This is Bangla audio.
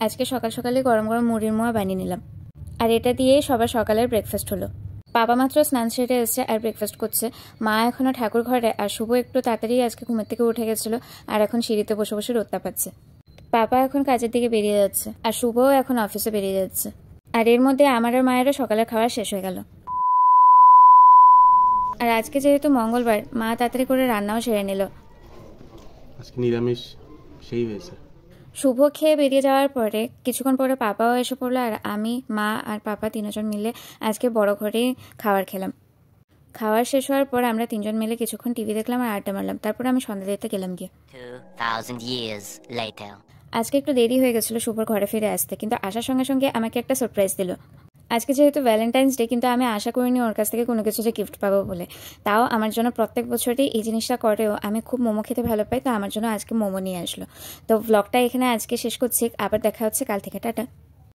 আজকে সকাল সকালে গরম গরম মুড়ির মোয়া বানিয়ে নিলাম, আর এটা দিয়েই সবার সকালের ব্রেকফাস্ট হলো। বাবা মাত্র স্নান সেরে এসছে আর ব্রেকফাস্ট করছে। মা এখনো ঠাকুর ঘরে, আর শুভ একটু তাড়াতাড়ি আজকে ঘুমের থেকে উঠে গেছিলো আর এখন সিঁড়িতে বসে বসে রোদটা পাচ্ছে। পাপা এখন কাজের দিকে বেরিয়ে যাচ্ছে, আর শুভও এখন অফিসে বেরিয়ে যাচ্ছে। আর এর মধ্যে আমার আর মায়েরও সকালের খাওয়া শেষ হয়ে গেল। আর আজকে যেহেতু মঙ্গলবার, মা তাড়াতাড়ি করে রান্নাও সেরে নিল। আজকে নিরামিষ সেই হয়েছে। শুভ খেয়ে বেরিয়ে যাওয়ার পরে কিছুক্ষণ পরে পাপাও এসে পড়লো, আর আমি, মা আর পাপা তিনজন মিলে আজকে বড় ঘরেই খাবার খেলাম। খাওয়ার শেষ হওয়ার পর আমরা তিনজন মিলে কিছুক্ষণ টিভি দেখলাম আর আড্ডা মারলাম। তারপর আমি সন্ধ্যা দিতে গেলাম গিয়ে। 2000 years later. আজকে একটু দেরি হয়ে গেছিলো শুভর ঘরে ফিরে আসতে, কিন্তু আসার সঙ্গে সঙ্গে আমাকে একটা সারপ্রাইজ দিল। আজকে যেহেতু ভ্যালেন্টাইন্স ডে, কিন্তু আমি আশা করিনি ওর কাছ থেকে কোনো কিছু যে গিফট পাবো বলে। তাও আমার জন্য প্রত্যেক বছরই এই জিনিসটা করেও। আমি খুব মোমো খেতে ভালো পাই, তো আমার জন্য আজকে মোমো নিয়ে আসলো। তো ব্লগটা এখানে আজকে শেষ করছি, আবার দেখা হচ্ছে কাল থেকে। টাটা।